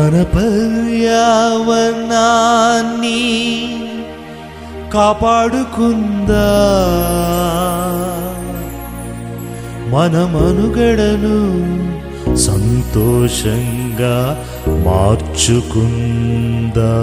మన పర్యావరణాన్ని కాపాడుకుందా, మన మనుగడను సంతోషంగా మార్చుకుందా.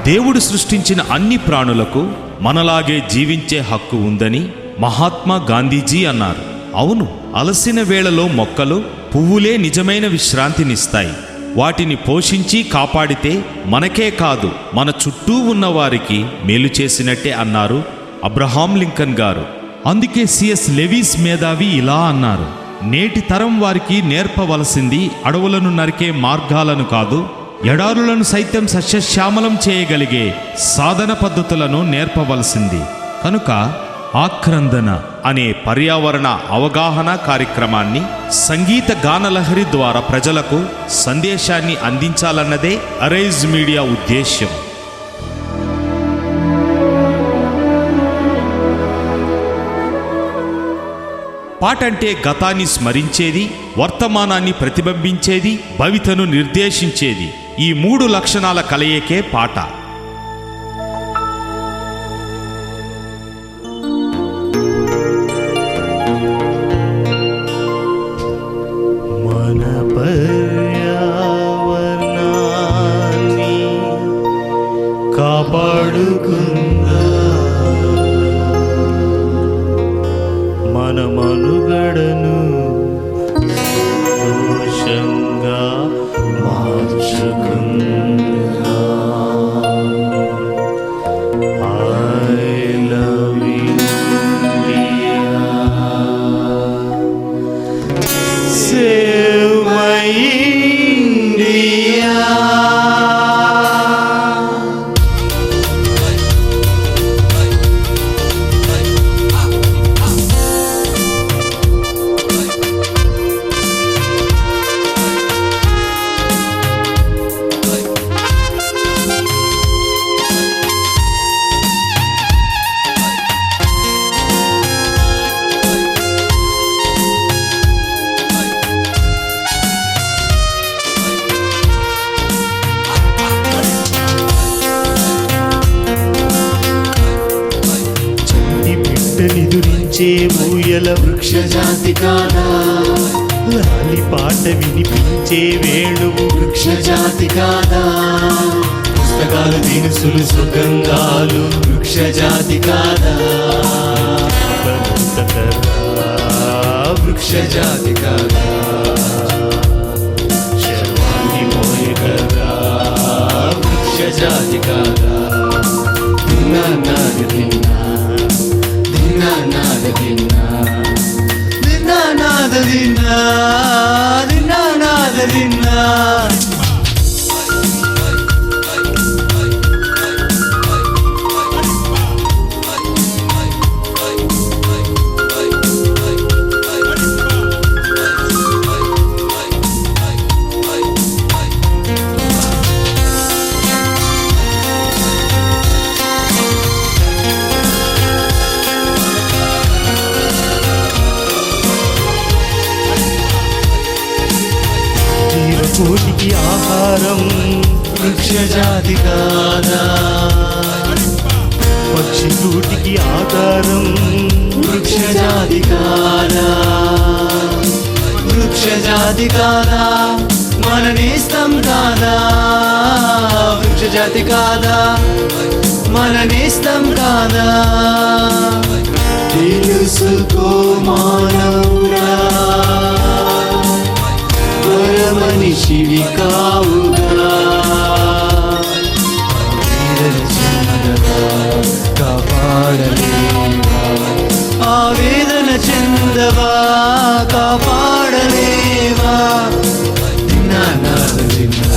దేవుడు సృష్టించిన అన్ని ప్రాణులకు మనలాగే జీవించే హక్కు ఉందని మహాత్మా గాంధీజీ అన్నారు. అవును, అలసిన వేళలో మొక్కలు, పువ్వులే నిజమైన విశ్రాంతినిస్తాయి. వాటిని పోషించి కాపాడితే మనకే కాదు, మన చుట్టూ ఉన్న వారికి మేలు చేసినట్టే అన్నారు అబ్రహాం లింకన్ గారు. అందుకే సిఎస్ లెవిస్ మేధావి ఇలా అన్నారు: నేటి తరం వారికి నేర్పవలసింది అడవులను నరికే మార్గాలను కాదు, ఎడారులను సైతం సస్యశ్యామలం చేయగలిగే సాధన పద్ధతులను నేర్పవలసింది. కనుక ఆక్రందన అనే పర్యావరణ అవగాహన కార్యక్రమాన్ని సంగీత గానలహరి ద్వారా ప్రజలకు సందేశాన్ని అందించాలన్నదే అరైజ్ మీడియా ఉద్దేశ్యం. పాట అంటే గతాన్ని స్మరించేది, వర్తమానాన్ని ప్రతిబింబించేది, భవితను నిర్దేశించేది. ఈ 3 లక్షణాల కలయికే పాట. మన పర్యావరణాన్ని కాపాడుకుందా, మన మనుగడను సంతోషంగా మార్చుకుందా. I love India. Save my India. నిదురించే ఊయల వృక్ష జాతి కాదా, లాలి పాట వినిపించే వేణువు వృక్ష జాతి కాదా, పుస్తకాలు దినుసులు సుగంధాలు వృక్ష జాతి కాదా, వృక్ష జాతి కాదా, శర్వాణి మోయ కదా వృక్ష జాతి కాదా. దిన్నా నాది దిన్నా నాద దిన్నా, దిన్నా నాద దిన్నా, దిన్నా నాద దిన్నా. కోటికి ఆహారం వృక్ష జాతి కాదా, పక్షి కూటికి ఆధారం వృక్ష జాతి కాదా, వృక్ష జాతి కాదా, మన నేస్తం కాదా, వృక్ష జాతి కాదా, మన నేస్తం కాదా. తెలుసుకో మానవుడా, మనిషివి కావుగా, కాపాడలేవా, ఆవేదన చెందవా కాపాడలేవా. దిన్నా నాద దిన్నా,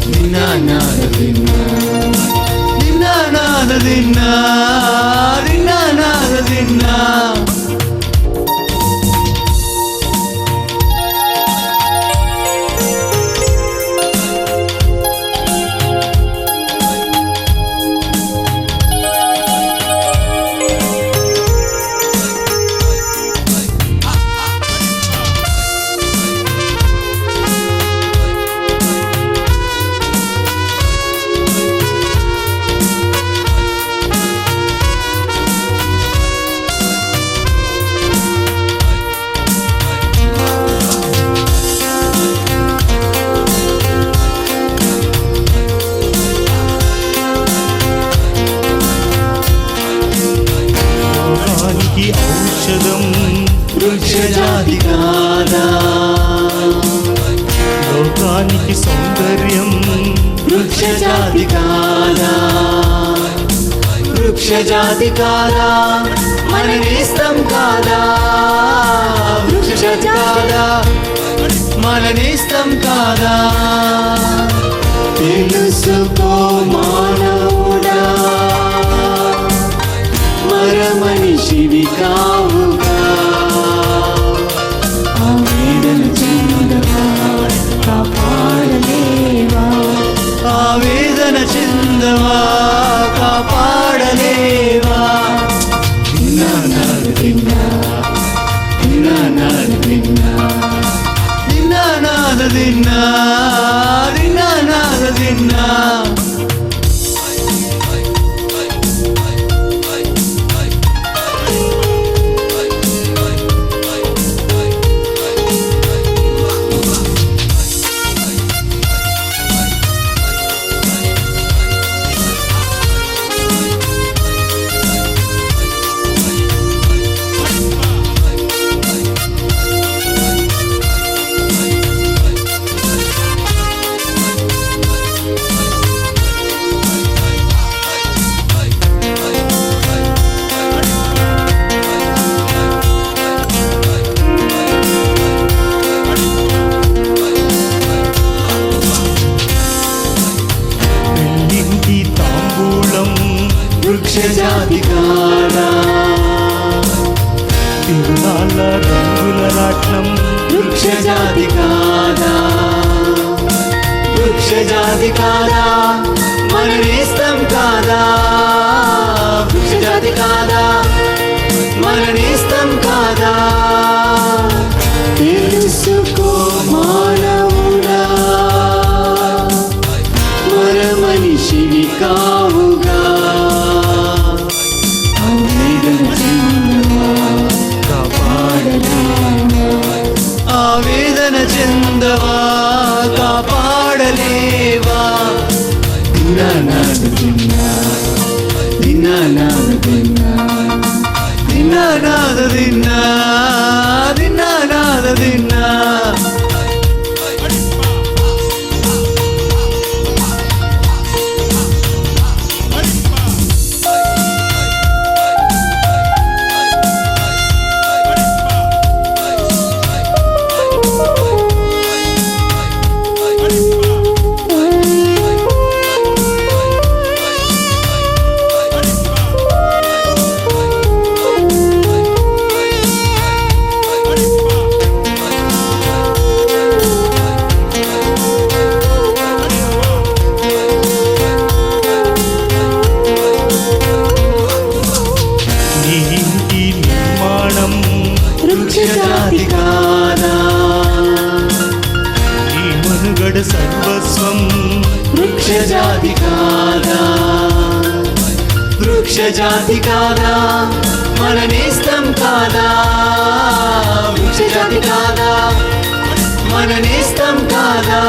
దిన్నా నాద దిన్నా, దిన్నా నాద దిన్నా, దిన్నా నాద దిన్నా. సౌందర్యం వృక్ష జాతి కాదా, వృక్ష జాతి కాదా, మన నేస్తం కాదా, వృక్ష జాతి కాదా, మన నేస్తం కాదా. తెలుసుకో మానవుడా, మర మనిషివి కావుగా. ఆవేదన చెందవా, కాపాడలేవా, ఆవేదన చెందవా, కాపాడలేవా. దిన్నా నాడు దిన్నా, దిన్నా నాడు దిన్నా, దిన్నా నాడు దిన్నా, దిన్నా నాడు దిన్నా. వృక్ష జాతి కాదా, తిరునాళ్ళ రంగుల రాట్నం వృక్ష జాతి కాదా, వృక్ష జాతి కాదా, మన నేస్తం కాదా, వృక్ష జాతి కాదా, మన నేస్తం కాదా. తెలుసుకో మానవుడా, మర మనిషివి కావుగా. ఆవేదన చెందవా, కాపాడలేవా. దిన్నా నాడు దిన్నా, దిన్నా నాడు దిన్నా, దిన్నా నాడు దిన్నా, దిన్నా నాడు దిన్నా. వృక్ష జాతి కాదా, ఈ మనుగడ సర్వస్వం వృక్ష జాతి కాదా, వృక్ష జాతి కాదా, మన నేస్తం కాదా, వృక్ష జాతి కాదా, మన నేస్తం కాదా.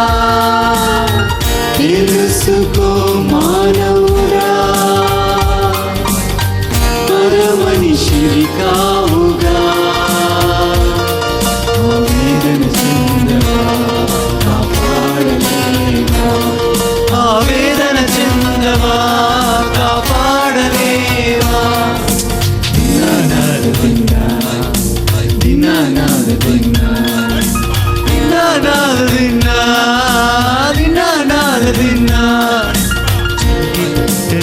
తెలుసుకో మానవుడా, మర మనిషివి కావుగా. ఆవేదన చెందవా, కాపాడలేవా, ఆవేదన చెందవా, కాపాడలేవా. దిన్నా నాడు దిన్నా, దిన్నా నాడు దిన్నా, దిన్నా నాడు దిన్నా, దిన్నా నాడు దిన్నా.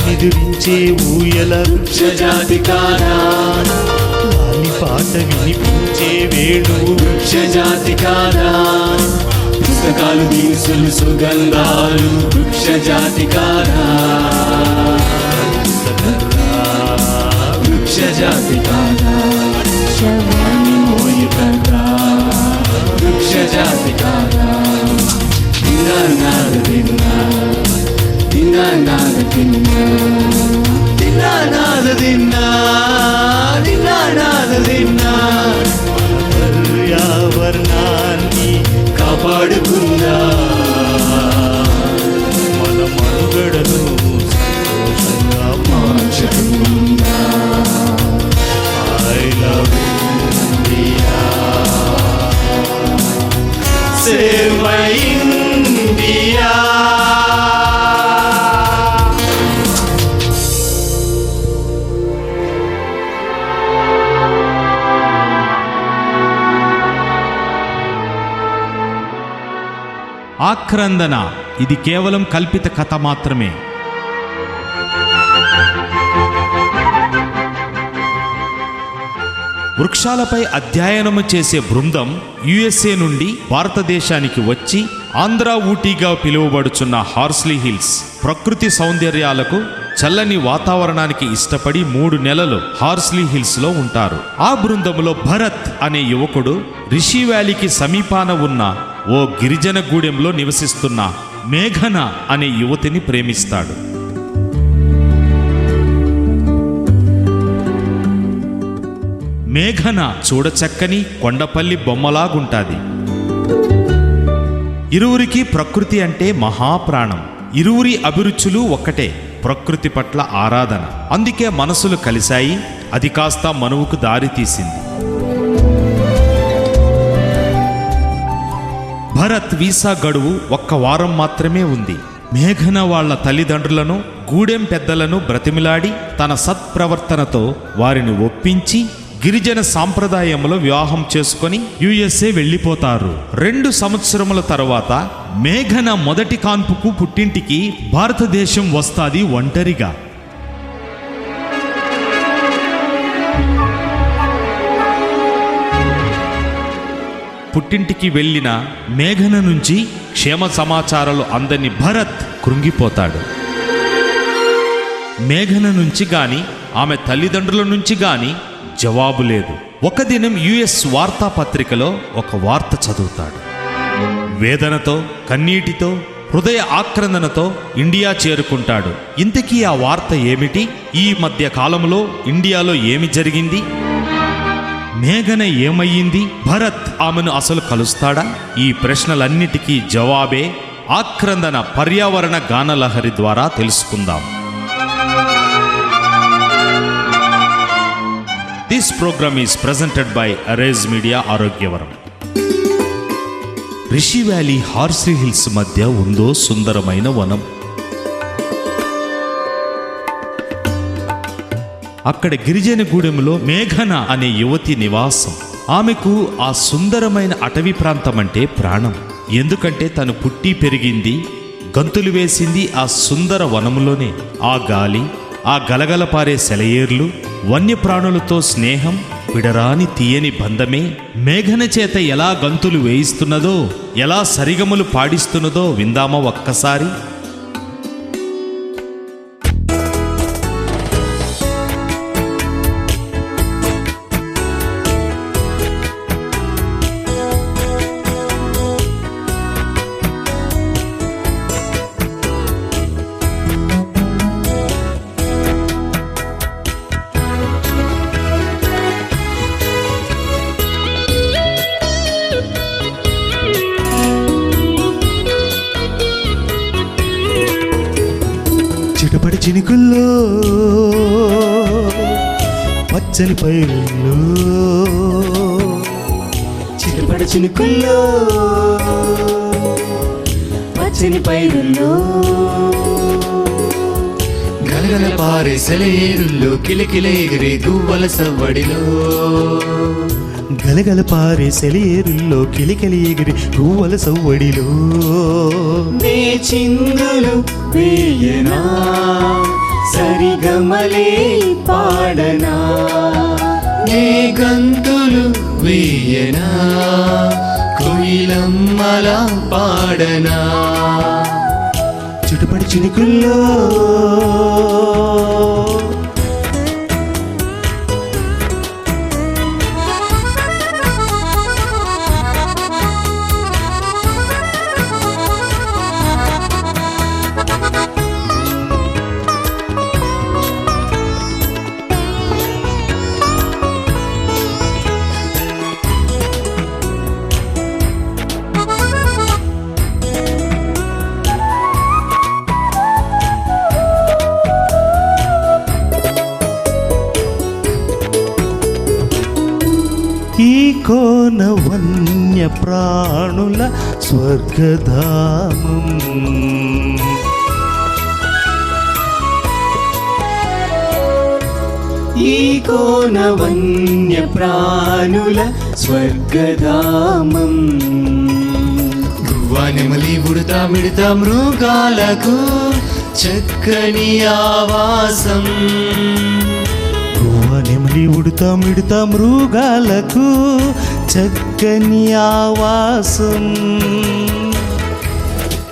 నిదురించే ఊయల వృక్ష జాతి కాదా, లాలి పాట వినిపించే వేణు వృక్ష జాతి కాదా, పుస్తకాలు దినుసులు సుగంధాలు వృక్ష జాతి కాదా, వృక్ష జాతి కాదా, శవాన్ని మోయగలరా వృక్ష జాతి కాదా. దిన్నా నాడు దిన్నా, దిన్నా నాడు దిన్నా, దిన్నా నాడు దిన్నా, దిన్నా నాడు దిన్నా. పర్యావరణాన్ని కాపాడుకుందా, మన మనుగడను సంతోషంగా మార్చుకుందా. I love India, save my India. ఆక్రందన ఇది కేవలం కల్పిత కథ మాత్రమే. వృక్షాలపై అధ్యయనము చేసే బృందం USA నుండి భారతదేశానికి వచ్చి ఆంధ్ర ఊటీగా పిలువబడుచున్న హార్స్లీ హిల్స్ ప్రకృతి సౌందర్యాలకు చల్లని వాతావరణానికి ఇష్టపడి 3 నెలలు హార్స్లీ హిల్స్ లో ఉంటారు. ఆ బృందములో భరత్ అనే యువకుడు రిషి వ్యాలీకి సమీపాన ఉన్న ఓ గిరిజన గూడెంలో నివసిస్తున్న మేఘన అనే యువతిని ప్రేమిస్తాడు. మేఘన చూడచక్కని కొండపల్లి బొమ్మలాగుంటాది. ఇరువురికి ప్రకృతి అంటే మహాప్రాణం. ఇరువురి అభిరుచులు ఒక్కటే, ప్రకృతి పట్ల ఆరాధన. అందుకే మనసులు కలిశాయి. అది కాస్త మనువుకు దారి తీసింది. భరత్ వీసా గడువు 1 వారం మాత్రమే ఉంది. మేఘన వాళ్ళ తల్లిదండ్రులను, గూడెం పెద్దలను బ్రతిమిలాడి తన సత్ప్రవర్తనతో వారిని ఒప్పించి గిరిజన సాంప్రదాయంలో వివాహం చేసుకొని USA వెళ్ళిపోతారు. 2 సంవత్సరముల తర్వాత మేఘన మొదటి కాన్పుకు పుట్టింటికి భారతదేశం వస్తాది ఒంటరిగా. పుట్టింటికి వెళ్ళిన మేఘన నుంచి క్షేమ సమాచారాలు అందని భరత్ కృంగిపోతాడు. మేఘన నుంచి గాని ఆమె తల్లిదండ్రుల నుంచి గాని జవాబు లేదు. ఒక దినం US వార్తాపత్రికలో ఒక వార్త చదువుతాడు. వేదనతో, కన్నీటితో, హృదయ ఆక్రందనతో ఇండియా చేరుకుంటాడు. ఇంతకీ ఆ వార్త ఏమిటి? ఈ మధ్య కాలంలో ఇండియాలో ఏమి జరిగింది? మేఘన ఏమయ్యింది? భరత్ ఆమెను అసలు కలుస్తాడా? ఈ ప్రశ్నలన్నిటికీ జవాబే ఆక్రందన పర్యావరణ గానలహరి ద్వారా తెలుసుకుందాం. This program is presented by Arise Media Arogyavaram. Rishi valley Horsley hills మధ్య ఉందో సుందరమైన వనం. అక్కడ గిరిజన గూడెంలో మేఘన అనే యువతి నివాసం. ఆమెకు ఆ సుందరమైన అటవీ ప్రాంతం అంటే ప్రాణం. ఎందుకంటే తను పుట్టి పెరిగింది, గంతులు వేసింది ఆ సుందర వనములోనే. ఆ గాలి, ఆ గలగల పారే సెలయేర్లు, వన్యప్రాణులతో స్నేహం, విడరాని తీయని బంధమే మేఘన చేత ఎలా గంతులు వేయిస్తున్నదో, ఎలా సరిగములు పాడిస్తున్నదో విందామా ఒక్కసారి. చిటపడి చినుకుల్లో, పచ్చని పైరుల్లో, చిటపడి చినుకుల్లో, పచ్చని పైరుల్లో, గలగల పారే సెలయేరుల్లో, కిలకిల ఎగిరే గువ్వల సవ్వడిలో, గలగల పారే సెలయేరుల్లో, కిలకిల ఎగిరే గువ్వల సవ్వడిలో, నే చిందులు వేయనా, సరిగమలే పాడనా, నే గంతులు వేయనా, కోయిలమ్మలా పాడనా, చుట్టుపడి చినుకుల్లో, ఈ కోన వన్య ప్రాణుల స్వర్గధామం, ఈ కోన వన్య ప్రాణుల స్వర్గధామం, నెమలి ఉడత మిడత మృగాలకు చక్కని ఆవాసం. నెమలి ఉడత మిడత మృగాలకు చక్కని ఆవాసం.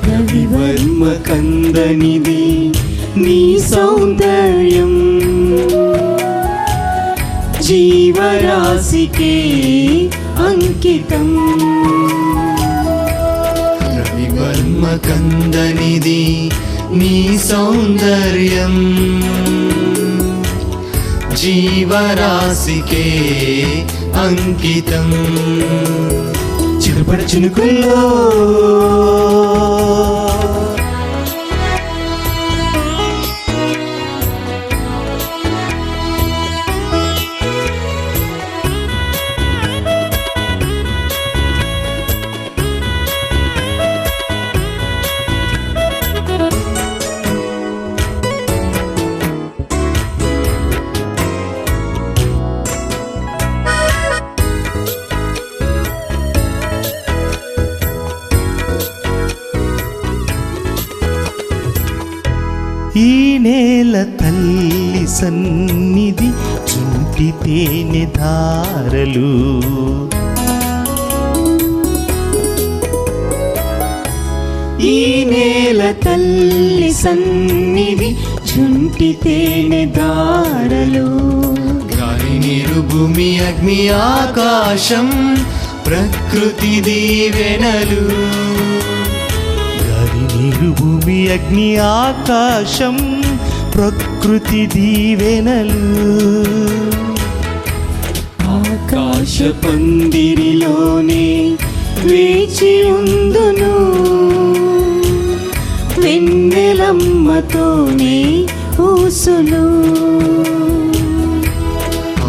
రవివర్మ కందనిది నీ సౌందర్యం, జీవరాశికే అంకితం. రవివర్మ కందనిది నీ సౌందర్యం, జీవరాశికే అంకితం. చిరుపడ చినుకుల్లో ఈ నేల తల్లి సన్నిధి చుంటి తేనె ధారలు. ఈ నేల తల్లి సన్నిధి చుంటి తేనె దారలు. గాలి నీరు భూమి అగ్ని ఆకాశం ప్రకృతి దీవెనలు. గాలి నీరు భూమి అగ్ని ఆకాశం ప్రకృతి దీవెనలు. ఆకాశ పందిరిలోనే వేచి ఉందును, వెన్నెలమ్మతోనే ఊసులు.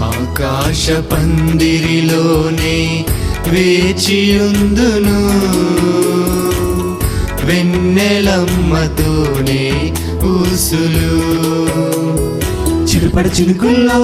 ఆకాశ పందిరిలోనే వేచి ఉందును, వెన్నెలమ్మతోనే ఊసులు. చిరుపడ చినుకుల్లో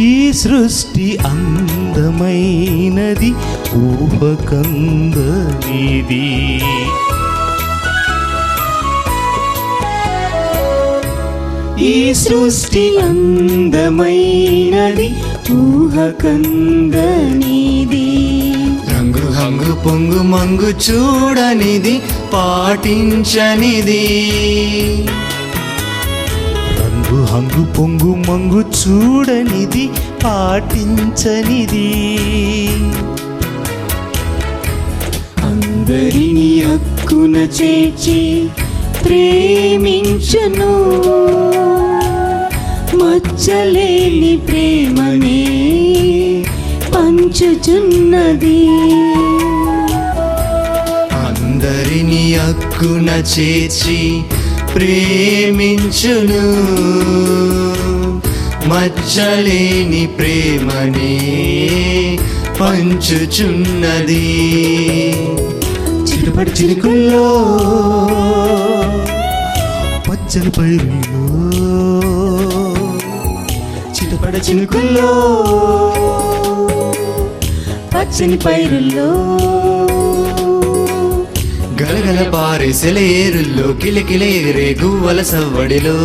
ఈ సృష్టి అందమైనది ఊహకందనిది. ఈ సృష్టి అందమైనది ఊహకందనిది. రంగు హంగు పొంగు మంగు చూడనిది పాటించనిది. రంగు హంగు పొంగు మంగు చూడనిది పాటించనిది. అందరిని హక్కున చేర్చి ప్రేమించును, మచ్చలేని ప్రేమనే పంచుచున్నది. అందరిని హక్కున చేర్చి ప్రేమించును, మచ్చలేని ప్రేమనే పంచుచున్నది. చిరుపడి చిరుకుల్లో పచ్చని పైరులో చిరుపడ చినుకుల్లో పచ్చని పైరుల్లో గలగల పారే సెలయేరుల్లో కిలకిల ఎగిరే గువ్వల సవ్వడిలో.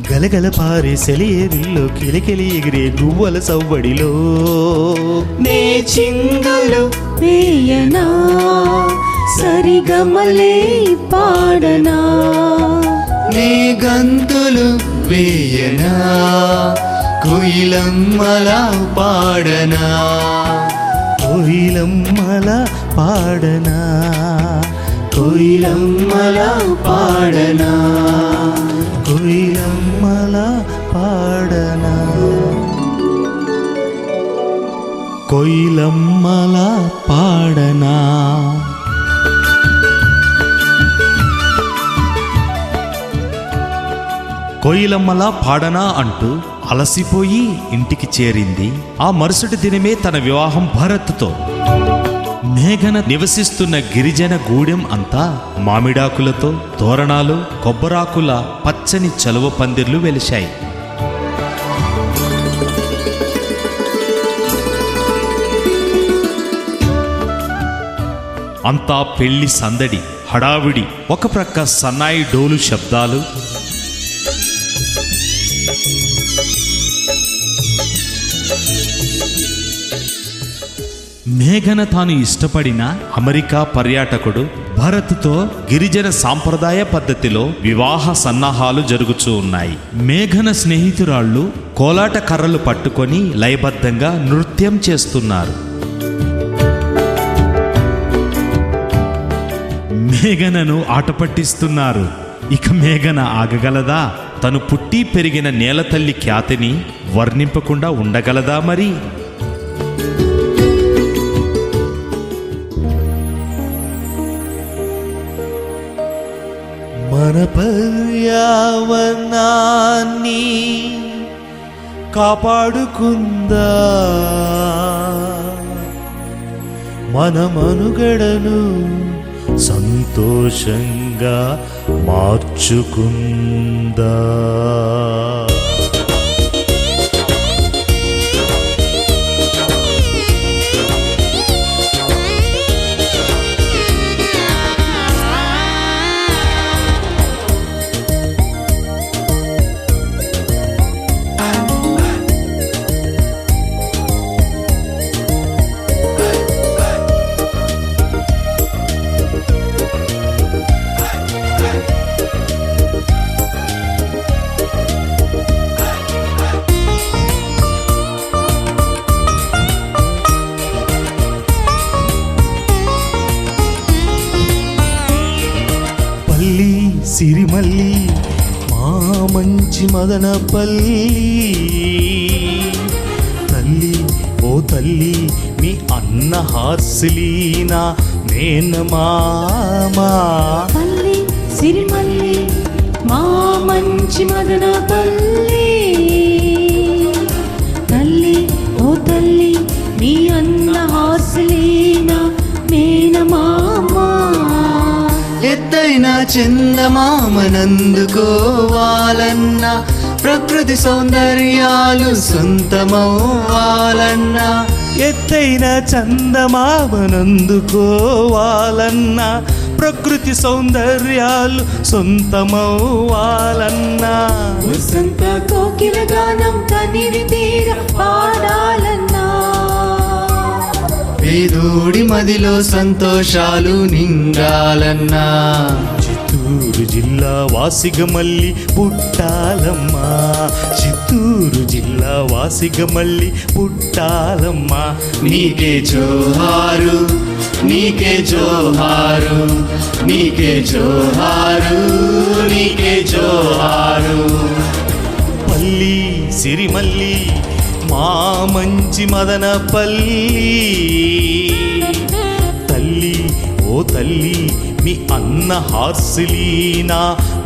గలగల పారే సెలయేరుల్లో కిలకిలి ఎగిరే గువ్వల సవ్వడిలో. నే చిందులు వేయనా, సరిగమలే పాడనా. నే గంతులు వేయనా, కోయిలమ్మలా పాడనా. కోయిలమ్మలా పాడనా, కోయిలమ్మలా పాడనా. కోయిలమ్మలా పాడనా. కొయిలమ్మలా పాడనా. కోయిలమ్మలా పాడనా అంటూ అలసిపోయి ఇంటికి చేరింది. ఆ మరుసటి దినమే తన వివాహం భరత్తో. మేఘన నివసిస్తున్న గిరిజన గూడెం అంతా మామిడాకులతో, తోరణాలు, కొబ్బరాకుల పచ్చని చలువ పందిర్లు వెలిశాయి. అంతా పెళ్లి సందడి, హడావిడి. ఒక ప్రక్క సన్నాయి డోలు శబ్దాలు, మేఘన తాను ఇష్టపడిన అమెరికా పర్యాటకుడు భరత్తో గిరిజన సాంప్రదాయ పద్ధతిలో వివాహ సన్నాహాలు జరుగుతూ ఉన్నాయి. మేఘన స్నేహితురాళ్ళు కోలాట కర్రలు పట్టుకొని లయబద్ధంగా నృత్యం చేస్తున్నారు. మేఘనను ఆట పట్టిస్తున్నారు. ఇక మేఘన ఆగగలదా? తను పుట్టి పెరిగిన నేలతల్లి ఖ్యాతిని వర్ణింపకుండా ఉండగలదా మరి? మన పర్యావరణాన్ని కాపాడుకుందా, మన మనుగడను సంతోషంగా మార్చుకుందా. సిరిమల్లి మా మంచి మదనపల్లి, తల్లి ఓ తల్లి మీ అన్న హార్సిలీనా మేనమామా. పల్లి సిరిమల్లి మా మంచి మదనపల్లి, తల్లి ఓ తల్లి మీ అన్న హార్సిలీనా మేనమామా. ఎత్తైన చందమామనందుకోవాలన్నా, ప్రకృతి సౌందర్యాలు సొంతమవ్వాలన్నా. ఎత్తైన చందమామనందుకోవాలన్నా, ప్రకృతి సౌందర్యాలు సొంతమవ్వాలన్నా. వసంత కోకిల గానం తనివి తీర పాడాలన్నా, పేదోడి మదిలో సంతోషాలు నిండాలన్నా. చిత్తూరు జిల్లా వాసిగా మళ్ళీ పుట్టాలమ్మా, చిత్తూరు జిల్లా వాసిగా మళ్ళీ పుట్టాలమ్మా. నీకే జోహారు, నీకే జోహారు, నీకే జోహారు, నీకే జోహారు. పల్లి సిరిమల్లి మా మంచి మదనపల్లి, తల్లి ఓ తల్లి మీ అన్న హార్సిలీనా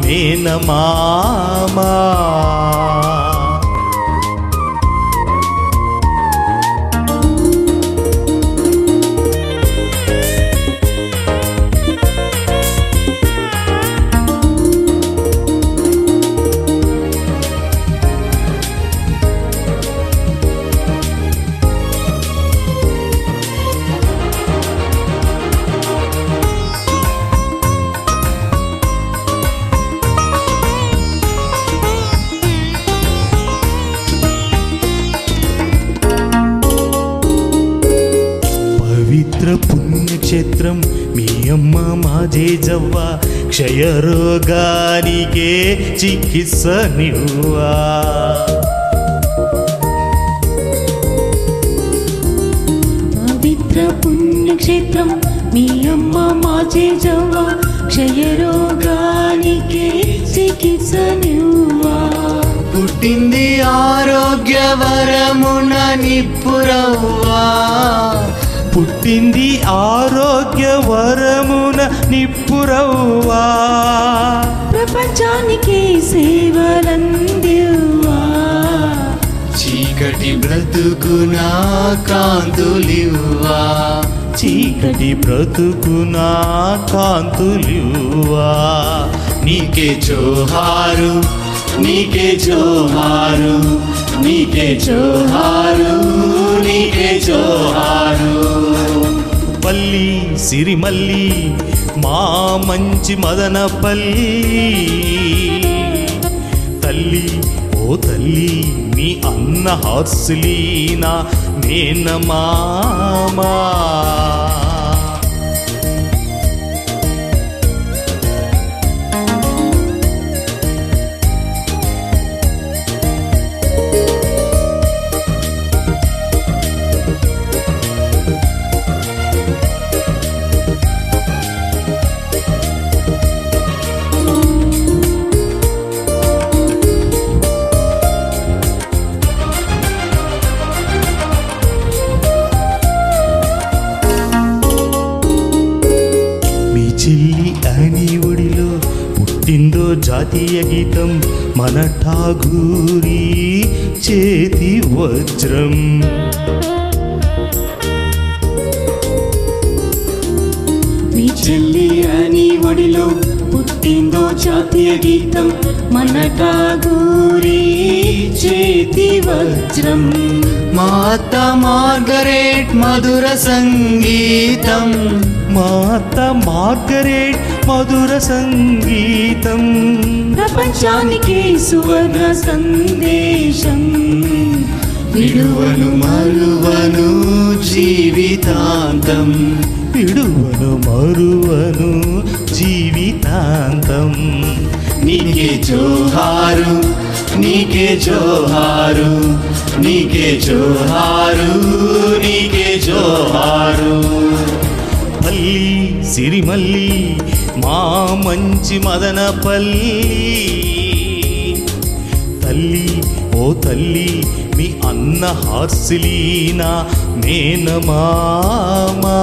మేనమామా. పవిత్ర పుణ్యక్షేత్రం మీ అమ్మ మా జేజవ్వ, క్షయరోగానికే చికిత్స నివ్వా. పవిత్ర పుణ్యక్షేత్రం మీ అమ్మ మా జేజవ్వ, క్షయరోగానికే చికిత్స నువ్వా. పుట్టింది ఆరోగ్యవరమున నిప్పురవ్వా, పుట్టింది ఆరోగ్య వరమున నిప్పురవ్వా, ప్రపంచానికి సేవలందివ్వా, చీకటి బ్రతుకున కాంతులివ్వా, చీకటి బ్రతుకున కాంతులివ్వా. నీకే జోహారు, నీకే జోహారు, నీకే జోహారు, నీకే జోహారు. పల్లి సిరిమల్లి మా మంచి మదనపల్లి, తల్లి ఓ తల్లి మీ అన్న హార్సిలీనా మేనమామా. చెల్లి అని ఒడిలో పుట్టిందో జాతీయ గీతం మన ఠాగూరి చేతి వజ్రం. మీ చెల్లి అని ఒడిలో పుట్టిందో జాతీయ గీతం మన ఠాగూరి చేతి వజ్రం. మాత మార్గరేట్ మధుర సంగీతం, మాత మార్గరేట్ మధుర సంగీతం, ప్రపంచానికి సువర్ణ సందేశం. విడువను మరువను జీవితాంతం, విడువను మరువను జీవితాంతం. నీకే జోహారు, నీకే జోహారు, నీకే జోహారు, నీకే జోహారు. పల్లి సిరిమల్లి మా మంచి మదనపల్లి, తల్లి ఓ తల్లి మీ అన్న హార్సిలీనా మేనమామా.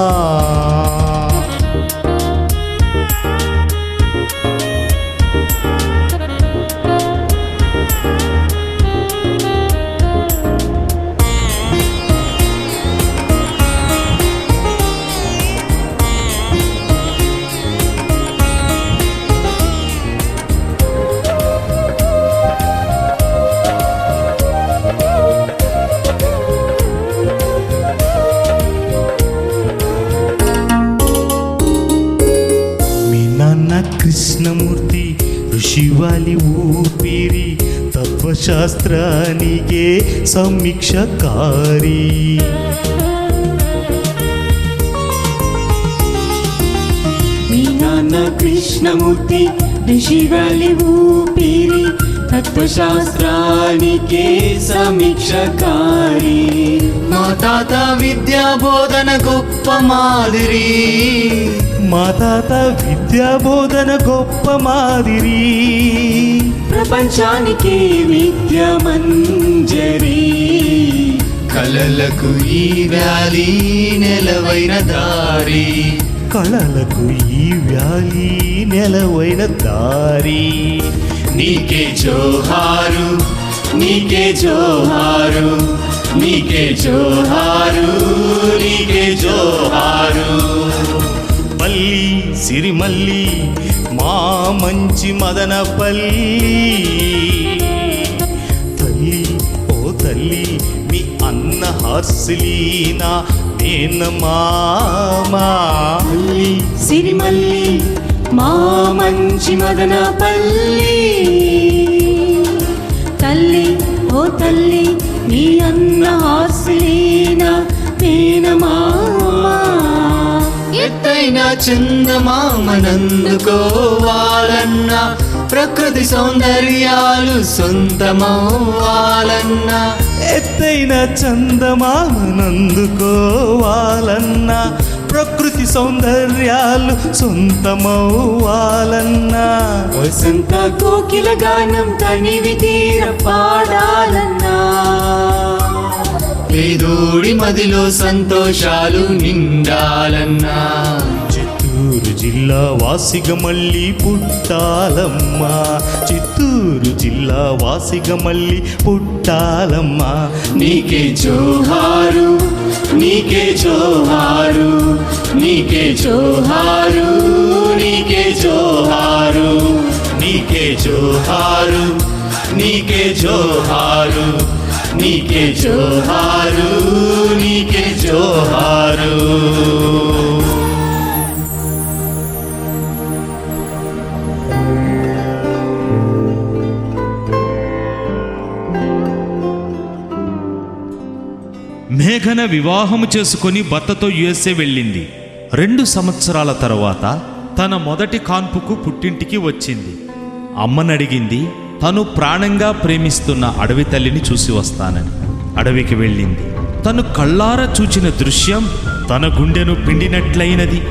కృష్ణమూర్తి ఋషివాలి ఊపిరి తత్వశాస్త్రానికే సమీక్షకారి. మీ నాన్న కృష్ణమూర్తి ఋషివాలి ఊపిరి తత్వశాస్త్రానికే సమీక్షకారి. మా తాత విద్యా బోధన గొప్ప మాదిరి, మా తాత విద్యా బోధన గొప్ప మాదిరి. ప్రపంచానికి విద్య మంజరి, కలలకు ఈ వ్యాలీ నెలవైన దారి, కళలకు ఈ వ్యాలీ నెలవైన దారి. నీకే జోహారు, నీకే జోహారు, నీకే జోహారు, నీకే జోహారు. పల్లి సిరిమల్లి మా మంచి మదనపల్లి, తల్లి ఓ తల్లి మీ అన్న హార్సిలీనా మేనమామా. సిరిమల్లి మా మంచి మదనపల్లి, తల్లి ఓ తల్లి నీ అన్న హార్సిలీనా మేనమామా. ఎత్తైన చందమామనందుకోవాలన్నా, ప్రకృతి సౌందర్యాలు సొంతమవ్వాలన్నా, ఎత్తైన చందమామనందుకోవాలన్నా, ప్రకృతి సౌందర్యాలు సొంతమవ్వాలన్నా వసంత కోకిల గానం తనివి తీర పాడాలన్నా పేదోడి మదిలో సంతోషాలు నిండాలన్నా చిత్తూరు జిల్లా వాసిగా మళ్ళీ పుట్టాలమ్మా చిత్తూరు జిల్లా వాసిగా మళ్ళీ పుట్టాలమ్మా నీకే జోహారు నీకే జోహారు నీకే జోహారు నీకే జోహారు నీకే జోహారు నీకే జోహారు నీకే జోహారు నీకే జోహారు మేఘన వివాహము చేసుకొని భర్తతో యుఎస్ఏ వెళ్ళింది. 2 సంవత్సరాల తరువాత తన మొదటి కాన్పుకు పుట్టింటికి వచ్చింది. అమ్మనడిగింది తను ప్రాణంగా ప్రేమిస్తున్న అడవి తల్లిని చూసి వస్తానని. అడవికి వెళ్ళింది. తను కళ్ళారా చూచిన దృశ్యం తన గుండెను పిండినట్లయినది.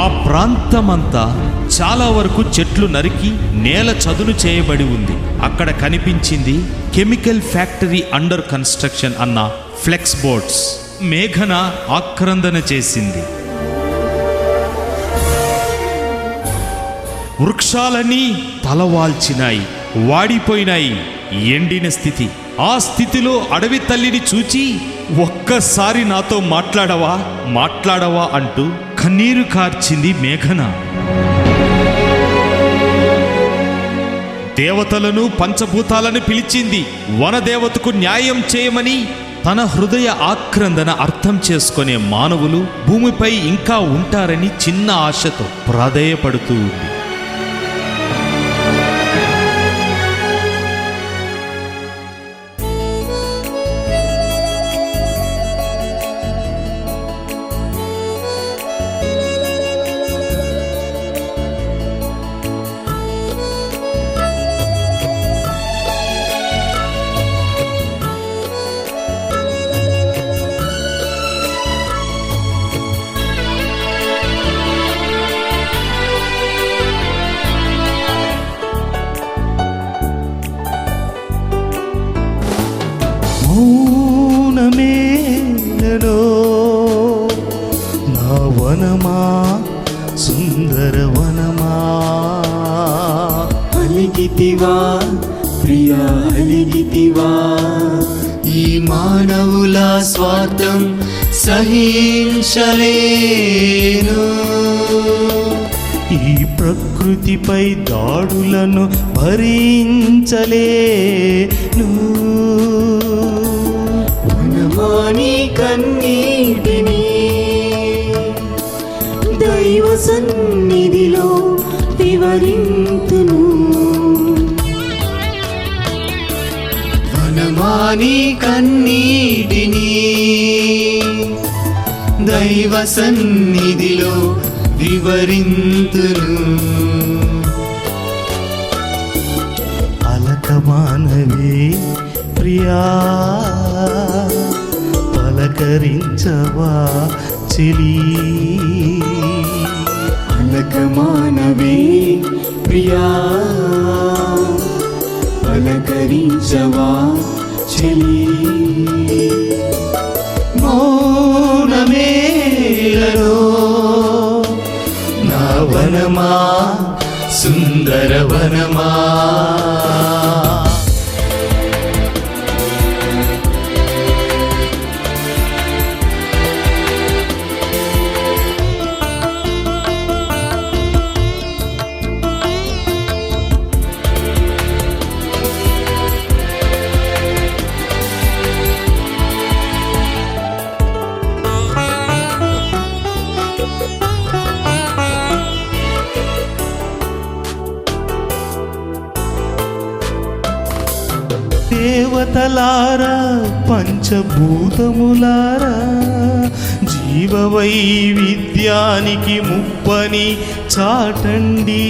ఆ ప్రాంతమంతా చాలా వరకు చెట్లు నరికి నేల చదును చేయబడి ఉంది. అక్కడ కనిపించింది కెమికల్ ఫ్యాక్టరీ అండర్ కన్స్ట్రక్షన్ అన్న ఫ్లెక్స్ బోర్డ్స్. మేఘన ఆక్రందన చేసింది. వృక్షాలన్నీ తలవాల్చినాయి, వాడిపోయినాయి, ఎండిన స్థితి. ఆ స్థితిలో అడవి తల్లిని చూచి ఒక్కసారి నాతో మాట్లాడవా అంటూ కన్నీరు కార్చింది మేఘన. దేవతలను పంచభూతాలను పిలిచింది. వనదేవతకు న్యాయం చేయమని. తన హృదయ ఆక్రందన అర్థం చేసుకునే మానవులు భూమిపై ఇంకా ఉంటారని చిన్న ఆశతో ప్రాధేయపడుతూ ఉంది. మౌనమేలలో నా వనమా సుందర వనమా అలిగితివా ప్రియా అలిగితివా ఈ మానవుల స్వార్థం సహించలేను. ఈ ప్రకృతిపై దాడులను భరించలేను. వనమాని కన్నీటిని దైవ సన్నిధిలో వివరింతును. వనమాని కన్నీటిని దైవ సన్నిధిలో వివరింతును. అలకమానవే ప్రియా పలకరించవా చెలి. అలకమానవే ప్రియా పలకరించవా చెలి. మౌనమేలలో నా వనమా సుందర వనమా. దేవతలారా పంచభూతములారా జీవవైవిధ్యానికి ముప్పని చాటండి.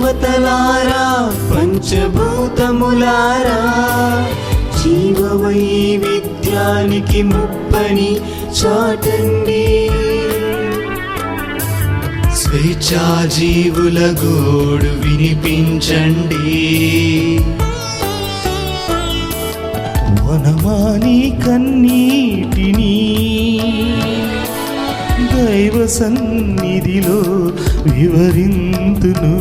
దేవతలారా పంచభూతములారా జీవవైవిధ్యానికి ముప్పని చాటండి. స్వేచ్ఛాజీవుల గోడు వినిపించండి. వనమాని కన్నీటిని దైవ సన్నిధిలో వివరింతును.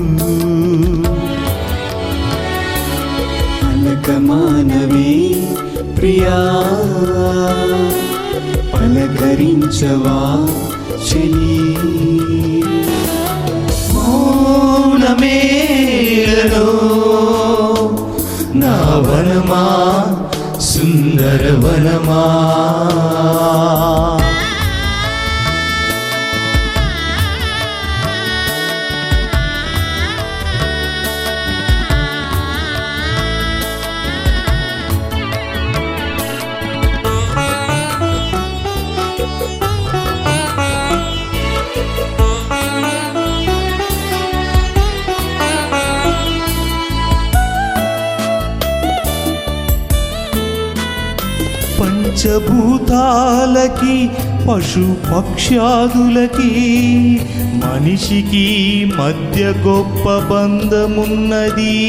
పలకమానవే ప్రియా పలకరించవా చెలి. మౌనమేలలో నా వనమా సుందర వనమా. పంచభూతాలకి పశు పక్ష్యాదులకి మనిషికి మధ్య గొప్ప బంధమున్నది.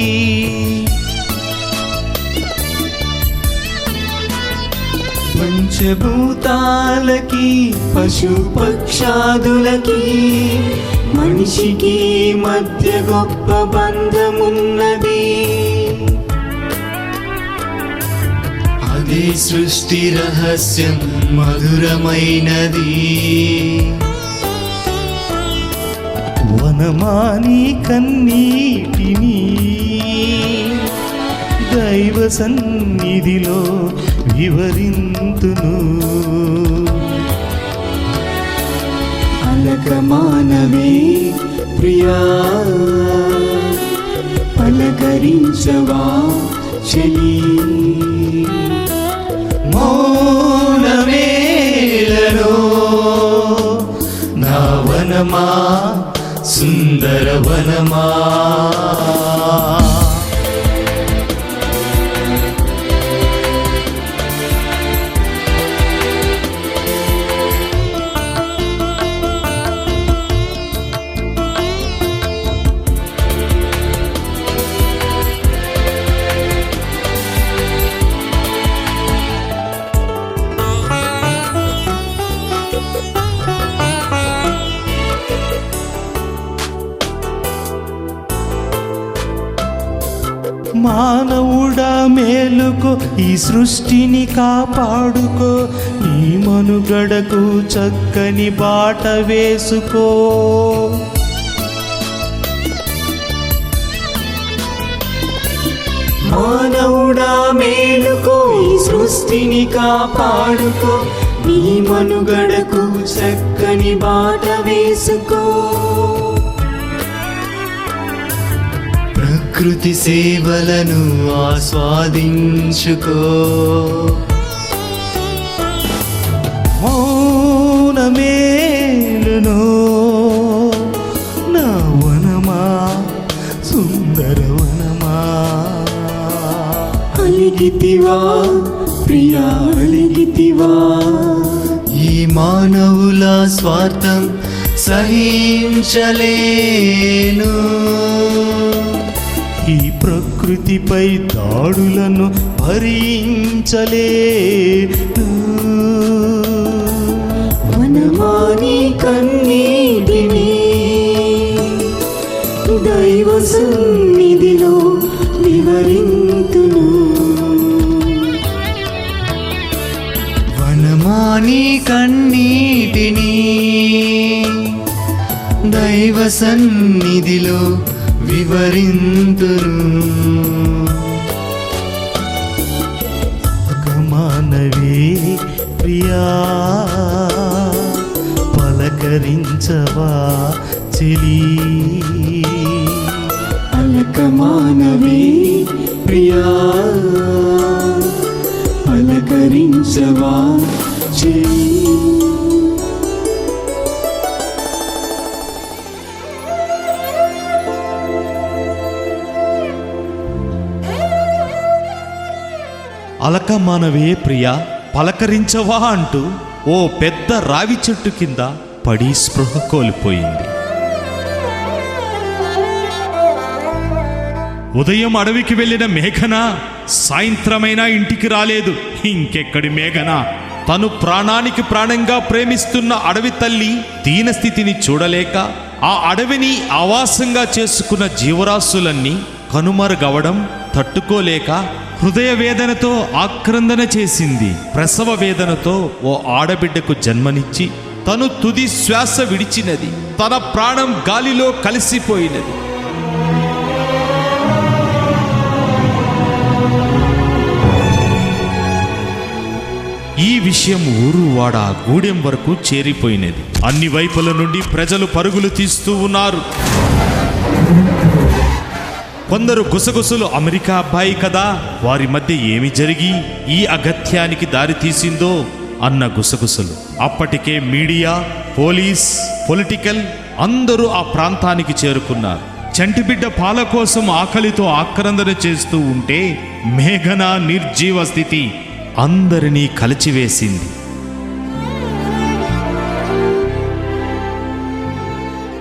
పంచభూతాలకి పశు పక్షాదులకి మనిషికి మధ్య గొప్ప బంధమున్నది. అదే సృష్టి రహస్యం మధురమైనది. వనమాని కన్నీటిని దైవ సన్నిధిలో వివరింతును. పలకమానవే ప్రియా పలకరించవా చెలి. మౌనమేలలో నా వనమా సుందర వనమా. మానవుడా మేలుకో, ఈ సృష్టిని కాపాడుకో, నీ మనుగడకు చక్కని బాట వేసుకో. మానవుడా మేలుకో, ఈ సృష్టిని కాపాడుకో, నీ మనుగడకు చక్కని బాట వేసుకో. ప్రకృతి సేవలను ఆస్వాదించుకో. మౌనమేలునో నా వనమా సుందర వనమా. అలిగితివా ప్రియా అలిగితివా, ఈ మానవుల స్వార్థం సహించలేను. ఈ ప్రకృతిపై దాడులను భరించలేను. వనమాని కన్నీటిని దైవ సన్నిధిలో వివరింతును. వనమాని కన్నీటిని దైవ సన్నిధిలో వివరింతును. మానవే ప్రియా పలకరించవా చెలి. పలకమానవే ప్రియా పలకరించవా చెలి. అలకమానవే ప్రియా పలకరించవా అంటూ ఓ పెద్ద రావి చెట్టు కింద పడి స్పృహ కోల్పోయింది. ఉదయం అడవికి వెళ్ళిన మేఘన సాయంత్రమైనా ఇంటికి రాలేదు. ఇంకెక్కడి మేఘన? తను ప్రాణానికి ప్రాణంగా ప్రేమిస్తున్న అడవి తల్లి దీనస్థితిని చూడలేక ఆ అడవిని ఆవాసంగా చేసుకున్న జీవరాశులన్నీ కనుమరుగవడం తట్టుకోలేక హృదయ వేదనతో ఆక్రందన చేసింది. ప్రసవ వేదనతో ఓ ఆడబిడ్డకు జన్మనిచ్చి తను తుది శ్వాస విడిచినది. తన ప్రాణం గాలిలో కలిసిపోయినది. ఈ విషయం ఊరు వాడ గూడెం వరకు చేరిపోయినది. అన్ని వైపుల నుండి ప్రజలు పరుగులు తీస్తూ ఉన్నారు. కొందరు గుసగుసలు అమెరికా అబ్బాయి కదా, వారి మధ్య ఏమి జరిగి ఈ అగత్యానికి దారి తీసిందో అన్న గుసగుసలు. అప్పటికే మీడియా, పోలీస్, పొలిటికల్ అందరూ ఆ ప్రాంతానికి చేరుకున్నారు. చంటిబిడ్డ పాల కోసం ఆకలితో ఆక్రందన చేస్తూ ఉంటే మేఘన నిర్జీవ స్థితి అందరినీ కలిచివేసింది.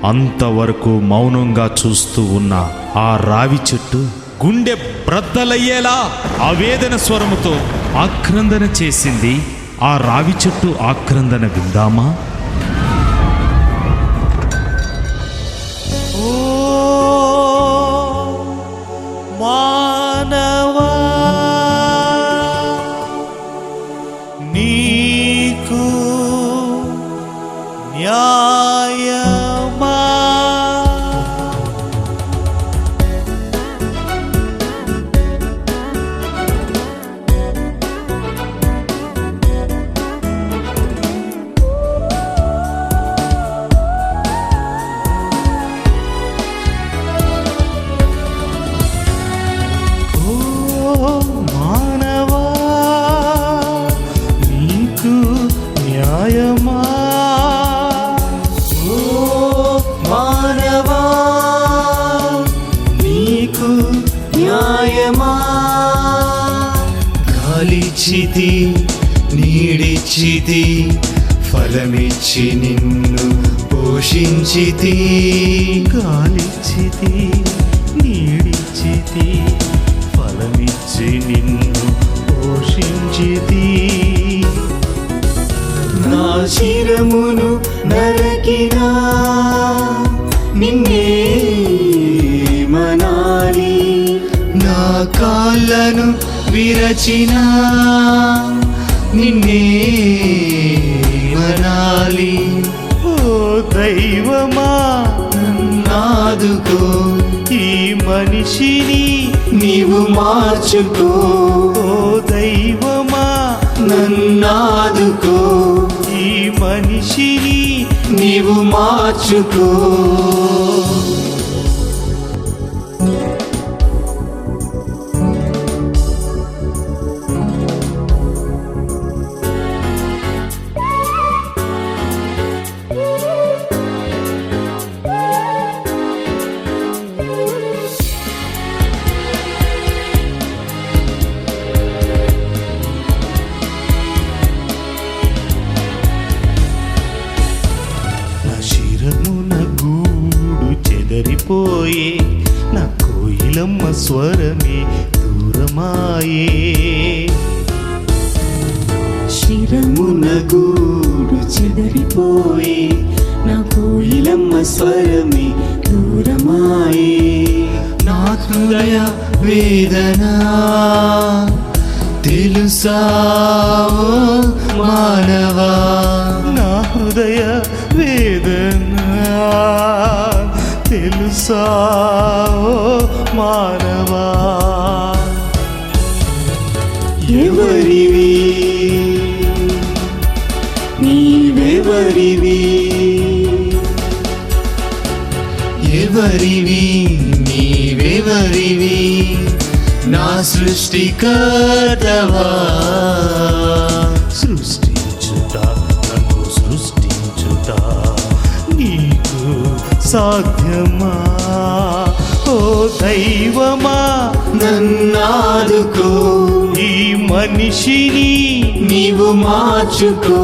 అంతవరకు మౌనంగా చూస్తూ ఉన్న ఆ రావి చెట్టు గుండె బ్రద్దలయ్యేలా ఆవేదన స్వరముతో ఆక్రందన చేసింది. ఆ రావి చెట్టు ఆక్రందన విందామా? ఓ మానవా, నీకు న్యాయమా? మానవా, నీకు న్యాయమా? ఓ మానవా, నీకు న్యాయమా? గాలిచ్చితి, నీడిచ్చితి, ఫలమిచ్చి నిన్ను పోషించితి. గాలిచ్చితి, నీడిచ్చితి, ఫలమిచ్చి నిన్ను పోషించితి. నా శిరమును నరకినా నిన్నే మనాలి, నా కాళ్ళను విరచినా నిన్నే మనాలి. ఓ దైవమా, నన్నాదుకో, ఈ మనిషిని నీవు మార్చుకో. ఓ దైవమా, నన్నాదుకో, ఈ మనిషిని నీవు మార్చుకో. నా శిరమున గూడు చెదరిపోయే, నా కోయిలమ్మ స్వరమే దూరమాయే. శిరమున గూడు చెదరిపోయి, నా కోయిలమ్మ స్వరమే దూరమాయే. నా హృదయ వేదన తెలుసా ఓ మానవా? నా హృదయ వేదన తెలుసా ఓ మానవా? ఎవరివి నీవెవరివి? ఎవరివి నీవెవరివి? నా సృష్టికర్తవా. సృష్టించుట, నన్ను సృష్టించుట నీకు సాధ్యమా? ఓ ఓ దైవమా నన్నాదుకో ఈ మనిషిని నీవు మార్చుకో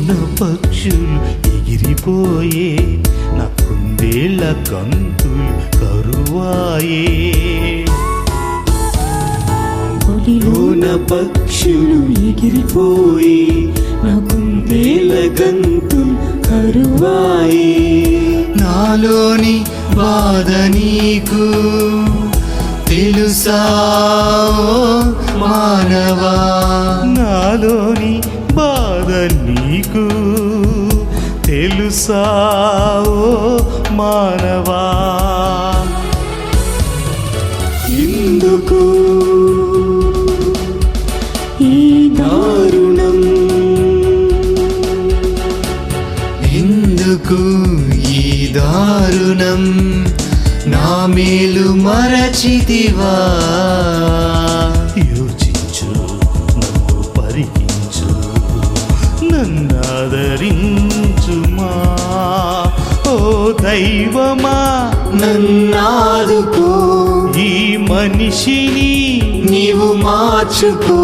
నా పక్షులు ఎగిరిపోయే నా కుందేళ్ళ గంతులు కరువాయే లోన పక్షులు ఎగిరిపోయి నా కుందేల గంతులు కరువాయి నాలోని బాధ నీకు తెలుసా ఓ మానవా నాలోని బాధ నీకు తెలుసా ఓ మానవా ఎందుకు ఈ దారుణం ఎందుకు ఈ దారుణం నా మేలు మరచితివా యోచించు నన్ను పరికించు నన్ను ఆదరించుమా ఓ దైవమా నన్నాదుకో ఈ మనిషిని నీవు మార్చుకో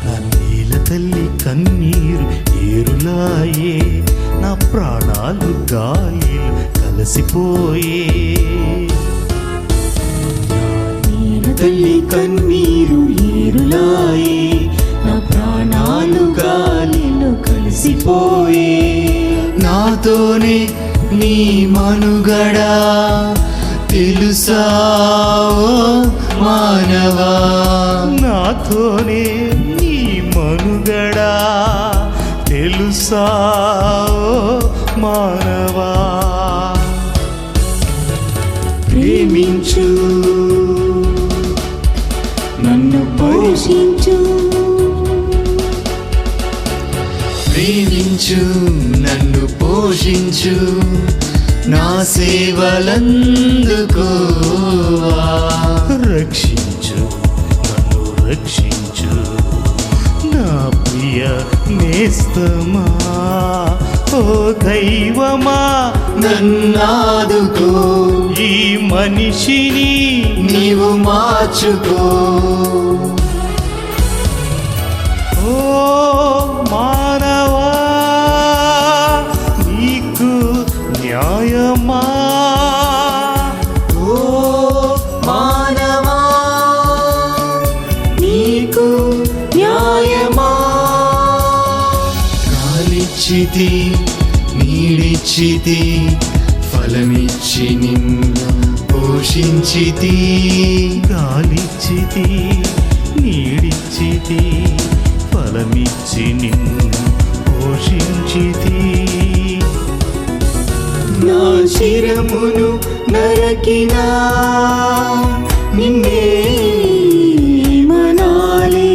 నా నేల తల్లి కన్నీరు ఏరులాయే నా ప్రాణాలు గాలిలు కలిసిపోయే తల్లి కన్నీరు ఏరులాయి నా ప్రాణాలు గాలిలో కలిసిపోయే నాతోనే నీ మనుగడా తెలుసా ఓ మానవా నాతోనే నీ మనుగడా తెలుసా ఓ మానవా ప్రేమించు నన్ను పోషించు ప్రేమించు నన్ను పోషించు నా సేవలందుకోవా రక్షించు నన్ను రక్షించు నా ప్రియ నేస్తమా ఓ దైవమా నన్నాదుకో ఈ మనిషిని నీవు మార్చుకో ఓ మానవా నీకు న్యాయమా ఓ మానవా నీకు న్యాయమా గాలిచ్చితి నీడిచ్చితి ఫలమిచ్చి నిన్ను పోషించితి గాలిచ్చితి నీడిచ్చితి ఫలమిచ్చి నిన్ను పోషించితి నా శిరమును నరకినా నిన్నే మనాలి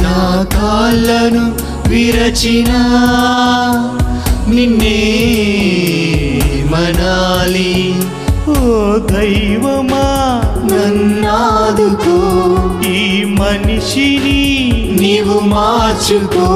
నా కాళ్ళను విరచినా నిన్నే మనాలి ఓ దైవమా నన్నాదుకో ఈ మనిషిని నీవు మార్చుకో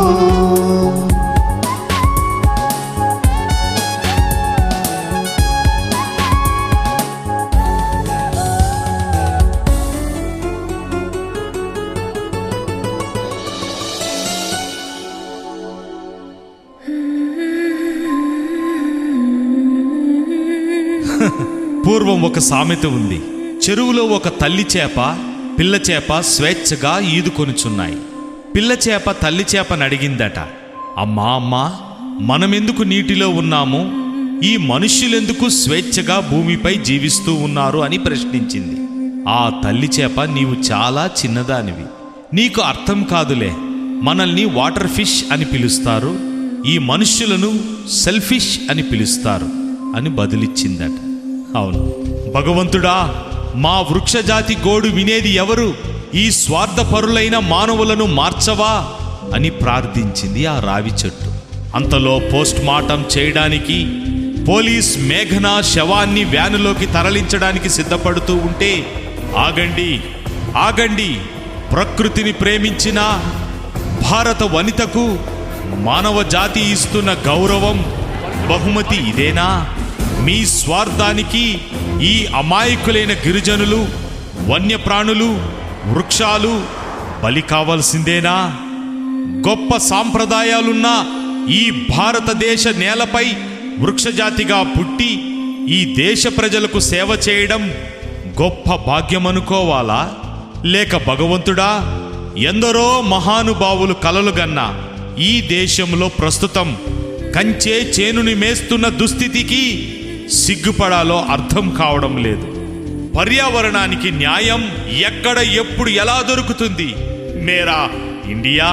పూర్వం ఒక సామెత ఉంది. చెరువులో ఒక తల్లి చేప పిల్ల చేప స్వేచ్ఛగా ఈదుకొనుచున్నాయి. పిల్ల చేప తల్లి చేపను అడిగిందట, అమ్మా అమ్మా, మనమెందుకు నీటిలో ఉన్నాము, ఈ మనుష్యులెందుకు స్వేచ్ఛగా భూమిపై జీవిస్తూ ఉన్నారు అని ప్రశ్నించింది. ఆ తల్లి చేప, నీవు చాలా చిన్నదానివి, నీకు అర్థం కాదులే, మనల్ని వాటర్ ఫిష్ అని పిలుస్తారు, ఈ మనుష్యులను సెల్ఫిష్ అని పిలుస్తారు అని బదులిచ్చిందట. అవును భగవంతుడా, మా వృక్షజాతి గోడు వినేది ఎవరు, ఈ స్వార్థపరులైన మానవులను మార్చవా అని ప్రార్థించింది ఆ రావి చెట్టు. అంతలో పోస్ట్ మార్టం చేయడానికి పోలీస్ మేఘనా శవాన్ని వ్యానులోకి తరలించడానికి సిద్ధపడుతూ ఉంటే, ఆగండి ఆగండి, ప్రకృతిని ప్రేమించిన భారత వనితకు మానవ జాతి ఇస్తున్న గౌరవం బహుమతి ఇదేనా? మీ స్వార్థానికి ఈ అమాయకులైన గిరిజనులు, వన్యప్రాణులు, వృక్షాలు బలి కావాల్సిందేనా? గొప్ప సాంప్రదాయాలున్న ఈ భారతదేశ నేలపై వృక్షజాతిగా పుట్టి ఈ దేశ ప్రజలకు సేవ చేయడం గొప్ప భాగ్యమనుకోవాలా? లేక భగవంతుడా, ఎందరో మహానుభావులు కలలుగన్న ఈ దేశంలో ప్రస్తుతం కంచే చేనుని మేస్తున్న దుస్థితికి సిగ్గుపడాలో అర్థం కావడం లేదు. పర్యావరణానికి న్యాయం ఎక్కడ ఎప్పుడు ఎలా దొరుకుతుంది? మేరా India,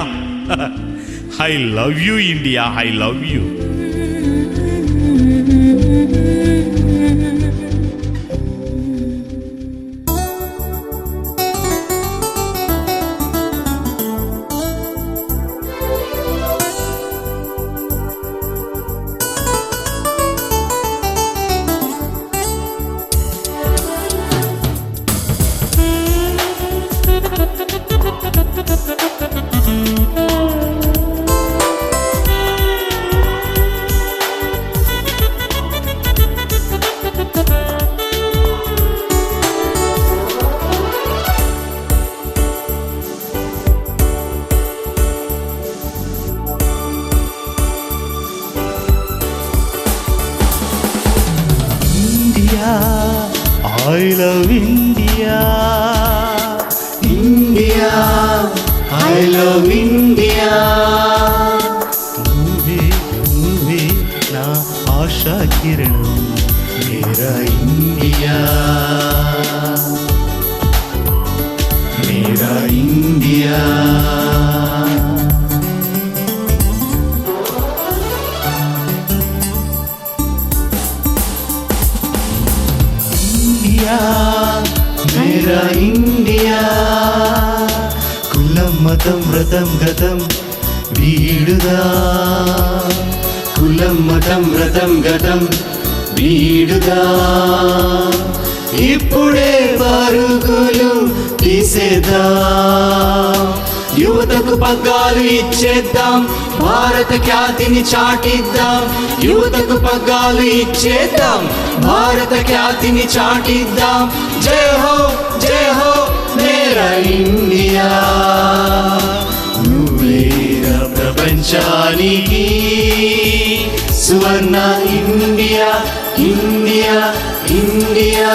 I love you India, I love you. I love India. India, I love India. నువ్వే నా ఆశా కిరణం. मेरा इंडिया, मेरा इंडिया. ఇండియా, मेरा इंडिया. కులం మతం వ్రతం గతం వీడుదా, కులం మతం వ్రతం గతం వీడుదా, ఇప్పుడే పరుగులు తీసేద్దాం, యువతకు పగ్గాలు ఇచ్చేద్దాం, భారత ఖ్యాతిని చాటిద్దాం, యువతకు పగ్గాలు ఇచ్చేద్దాం, భారత ఖ్యాతిని చాటిద్దాం. జై హో మేరా ఇండియా, నువ్వేరా ప్రపంచానికి సువర్ణ ఇండియా, ఇండియా ఇండియా.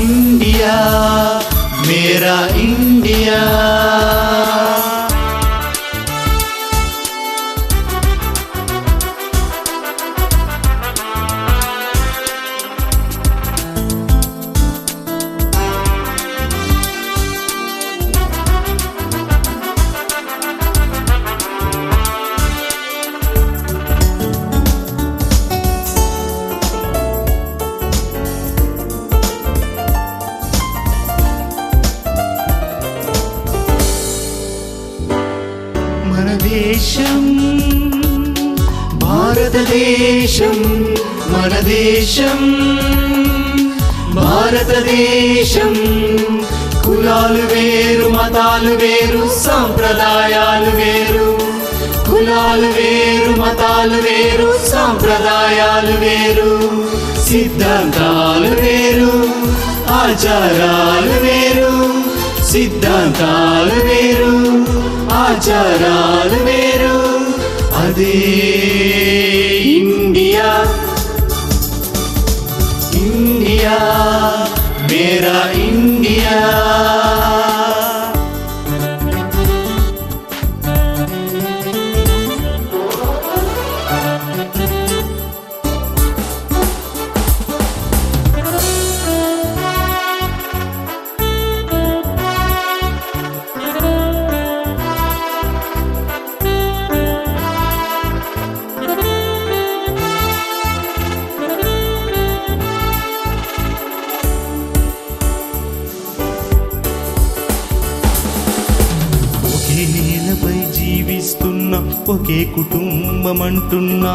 ఇండియా మేరా ఇండియా. మన దేశం భారతదేశం, మన దేశం భారతదేశం. కులాలు వేరు, మతాలు వేరు, సాంప్రదాయాలు వేరు, కులాలు వేరు, మతాలు వేరు, సాంప్రదాయాలు వేరు, సిద్ధాంతాలు వేరు, ఆచారాలు వేరు, సిద్ధాంతాలు వేరు, ఆచారాలు వేరు. అదే ఇండియా, ఇండియా మేరా ఇండియా. ఒకే నేలపై జీవిస్తున్నా, ఒకే కుటుంబం అంటున్నా,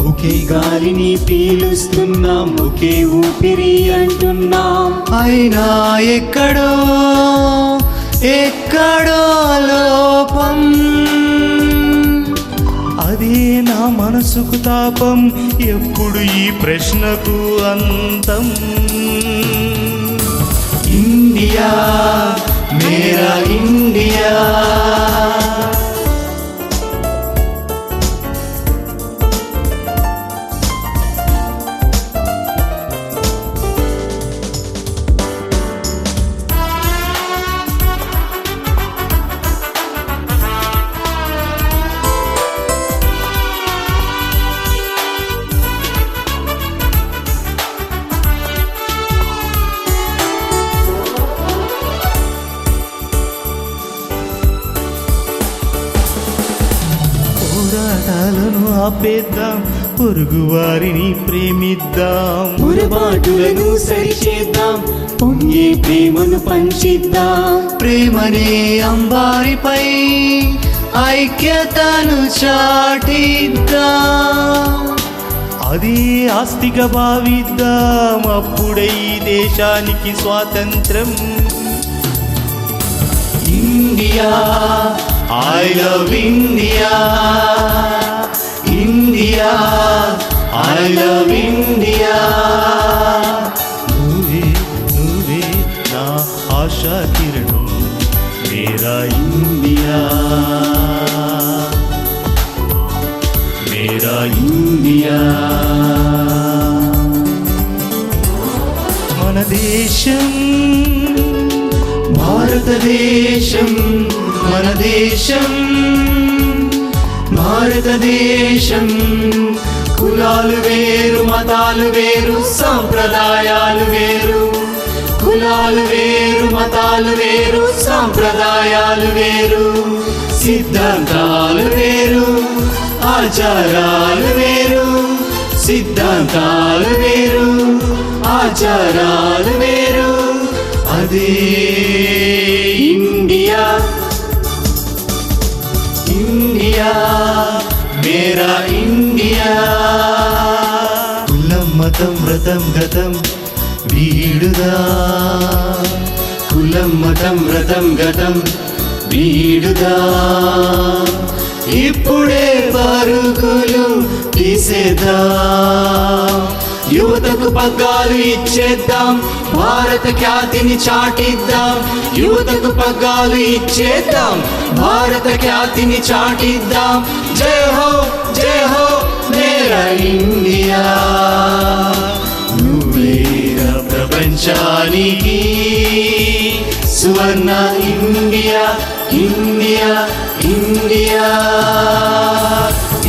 ఒకే గాలిని పీలుస్తున్నాం, ఒకే ఊపిరి అంటున్నాం. అయినా ఎక్కడో ఎక్కడో లోపం. అదే నా మనసుకు తాపం, ఎప్పుడు ఈ ప్రశ్నకు అంతం. ఇండియా మేరా ఇండియా. పోరాటాలను ఆపేద్దాం, పొరుగు వారిని ప్రేమిద్దాం. పొరపాటులను సరిచేద్దాం, పొంగే ప్రేమను పంచిద్దాం. ప్రేమనే అంబారిపై ఐక్యతను చాటిద్దాం. అది ఆస్తిగా భావిద్దాం, అప్పుడే ఈ దేశానికి స్వాతంత్రం. India I love India. India I love India. నువ్వే నువ్వే నా ఆశా కిరణం, మేరా ఇండియా మేరా ఇండియా. మన దేశం భారతదేశం మన దేశం. భారతదేశం కులాలు వేరు, మతాలు వేరు, సాంప్రదాయాలు వేరు. కులాలు వేరు, మతాలు వేరు, సాంప్రదాయాలు వేరు. సిద్ధాంతాలు వేరు, ఆచారాలు వేరు. సిద్ధాంతాలు వేరు, ఆచారాలు వేరు. అదే ఇండియా. ఇండియా మేరా ఇండియా. కులం మతం వ్రతం గతం వీడుదా. కులం మతం వ్రతం గతం వీడుదా. ఇప్పుడే పరుగులు తీసేద్దాం, యువతకు పగ్గాలు ఇచ్చేద్దాం, భారత ఖ్యాతిని చాటిద్దాం. యువతకు పగ్గాలు ఇచ్చేద్దాం, భారత ఖ్యాతిని చాటిద్దాం. జై హో జై హో మేరా ఇండియా. నువ్వేరా ప్రపంచానికి సువర్ణ India. India India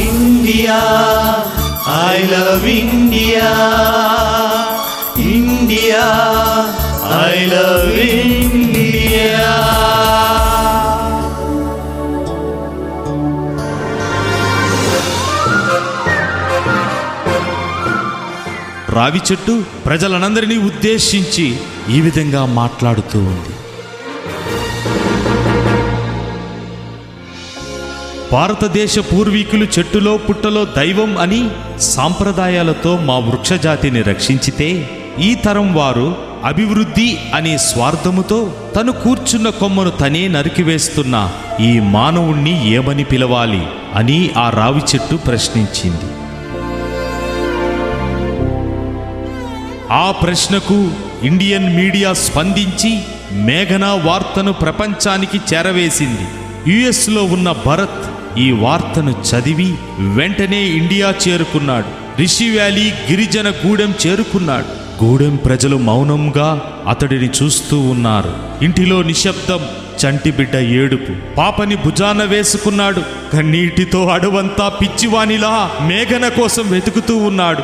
India. I love India. India I love India. రావి చెట్టు ప్రజలనందరినీ ఉద్దేశించి ఈ విధంగా మాట్లాడుతూ ఉంది. భారతదేశ పూర్వీకులు చెట్టులో పుట్టలో దైవం అని సాంప్రదాయాలతో మా వృక్షజాతిని రక్షించితే, ఈ తరం వారు అభివృద్ధి అనే స్వార్థముతో తను కూర్చున్న కొమ్మను తనే నరికివేస్తున్న ఈ మానవుణ్ణి ఏమని పిలవాలి అని ఆ రావి చెట్టు ప్రశ్నించింది. ఆ ప్రశ్నకు ఇండియన్ మీడియా స్పందించి మేఘనా వార్తను ప్రపంచానికి చేరవేసింది. యుఎస్లో ఉన్న భరత్ ఈ వార్తను చదివి వెంటనే ఇండియా చేరుకున్నాడు. రిషి వ్యాలీ గిరిజన గూడెం చేరుకున్నాడు. గూడెం ప్రజలు మౌనంగా అతడిని చూస్తూ ఉన్నారు. ఇంటిలో నిశ్శబ్దం, చంటి బిడ్డ ఏడుపు. పాపని భుజాన వేసుకున్నాడు. కన్నీటితో అడవంతా పిచ్చివానిలా మేఘన కోసం వెతుకుతూ ఉన్నాడు.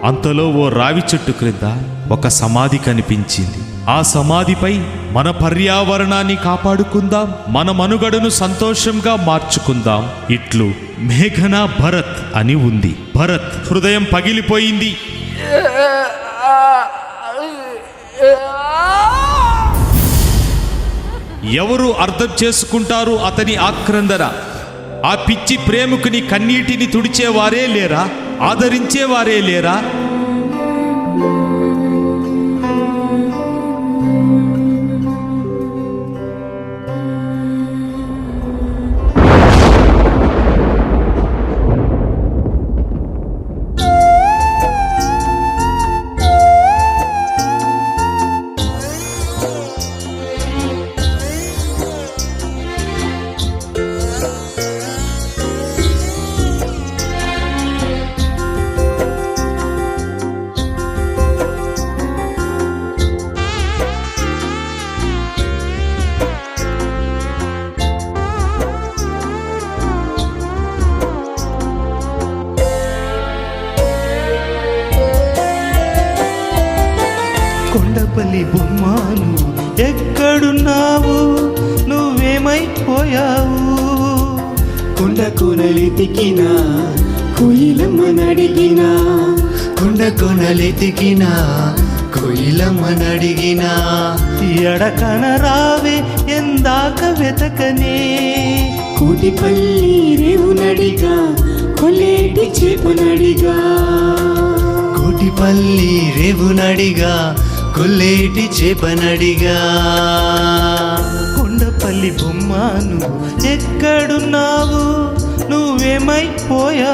అంతలో ఓ రావి చెట్టు క్రింద ఒక సమాధి కనిపించింది. ఆ సమాధిపై మన పర్యావరణాన్ని కాపాడుకుందాం, మన మనుగడను సంతోషంగా మార్చుకుందాం, ఇట్లు మేఘన భరత్ అని ఉంది. భరత్ హృదయం పగిలిపోయింది. ఎవరు అర్థం చేసుకుంటారు అతని ఆక్రందన? ఆ పిచ్చి ప్రేమికుని కన్నీటిని తుడిచేవారే లేరా? ఆదరించేవారే లేరా? కొండపల్లి బొమ్మను ఎక్కడున్నావు, నువ్వేమైపోయావు? కొండ కొనలెతికినా కోయిలమ్మనడిగినా, కొండ కొనలెతికినా కోయిలమ్మనడిగినా, ఎడకన రావే ఎందాక వెతకనే. కోటిపల్లి రేవునడిగా కొల్లేటి చేపనడిగా, కోటిపల్లి రేవునడిగా కొల్లేటి చేపనడిగా. కొండపల్లి బొమ్మను ఎక్కడున్నావు, నువ్వేమైపోయావు?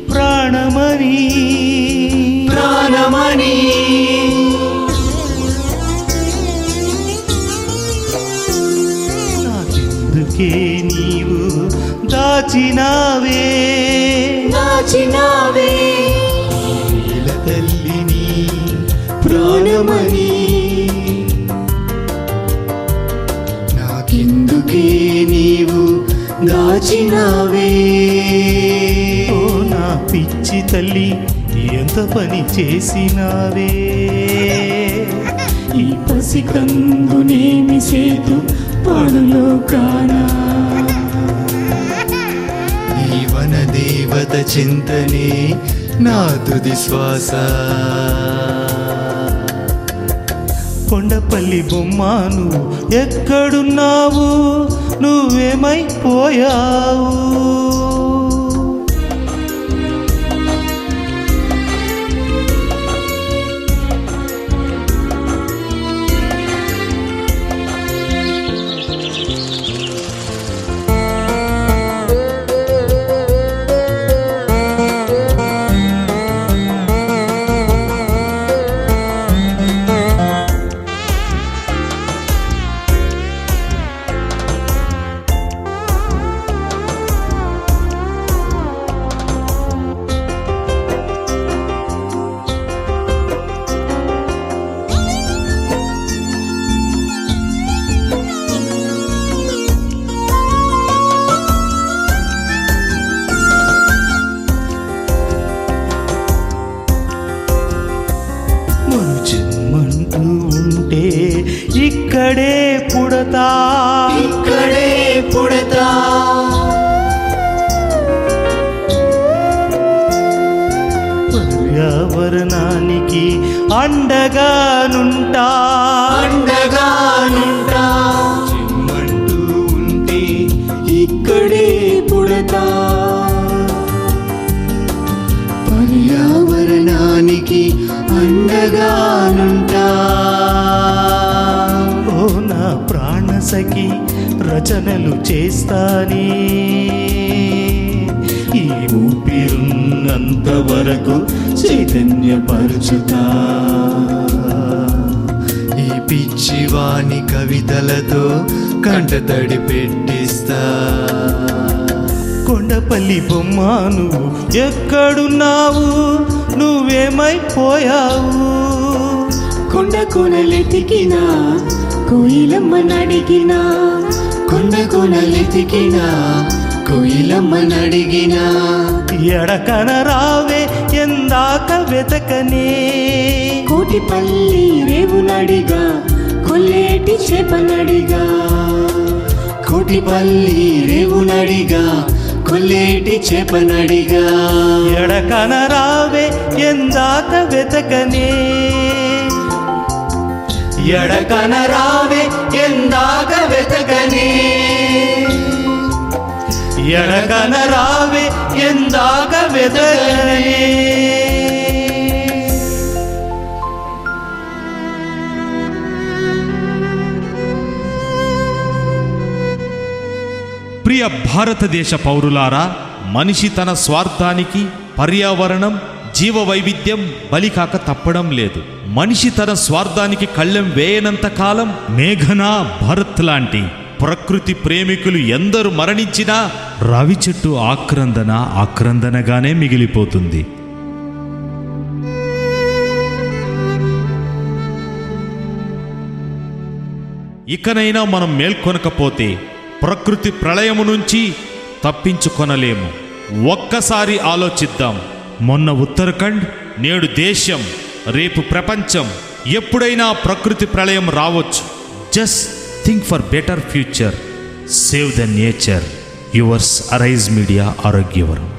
ప్రాణమని ప్రాణమని నాకెందుకే నీవు దాచినావే, దాచినావే నీల తల్లిని ప్రాణమని, నాకెందుకే నీవు దాచినావే. ఓ నా పిచ్చి తల్లి, ఎంత పని చేసినావే? ఈ పసికందునేమి సేతు పాడులో కానా, ఈ వన దేవత చింతనే నా తుది శ్వాస. కొండపల్లి బొమ్మను ఎక్కడున్నావు, నువ్వేమైపోయావు? అండగానుంటా అండగానుంటా చిమ్మంటూ ఉంటే ఇక్కడే పుడతా పర్యావరణానికి అండగానుంటా ఓ నా ప్రాణసఖి రచనలు చేస్తానే ఈ ఊపిరున్నంత వరకు చైతన్యపరుచుతా ఈ పిచ్చివాని కవితలతో కంటతడి పెట్టిస్తా కొండపల్లి బొమ్మ నువ్వు ఎక్కడున్నావు నువ్వేమైపోయావు కొండ కొనలెతికినా కోయిలమ్మనడిగినా కొండ కొనలెతికినా కోయిలమ్మనడిగినా ఎడకన రావే ఎందాక వెతకనే కోటిపల్లి రేవునడిగా కొల్లేటి చేపనడిగా కోటిపల్లి రేవునడిగా కొల్లేటి చేపనడిగా ఎడకన రావే ఎందాక వెతకనే ఎడకన రావే ఎందాక వెతకనే ఎడకన రావే ఎందాక వెతకనే ప్రియ భారతదేశ పౌరులారా, మనిషి తన స్వార్థానికి పర్యావరణం జీవ వైవిధ్యం బలికాక తప్పడం లేదు. మనిషి తన స్వార్థానికి కళ్ళెం వేయనంత కాలం మేఘనా, భరత్ లాంటి ప్రకృతి ప్రేమికులు ఎందరు మరణించినా రావి చెట్టు ఆక్రందనగానే మిగిలిపోతుంది. ఇకనైనా మనం మేల్కొనకపోతే ప్రకృతి ప్రళయము నుంచి తప్పించుకొనలేము. ఒక్కసారి ఆలోచిద్దాం. మొన్న ఉత్తరాఖండ్, నేడు దేశం, రేపు ప్రపంచం. ఎప్పుడైనా ప్రకృతి ప్రళయం రావచ్చు. Just think for better future. Save the nature. Yours arise media Arogyavaram.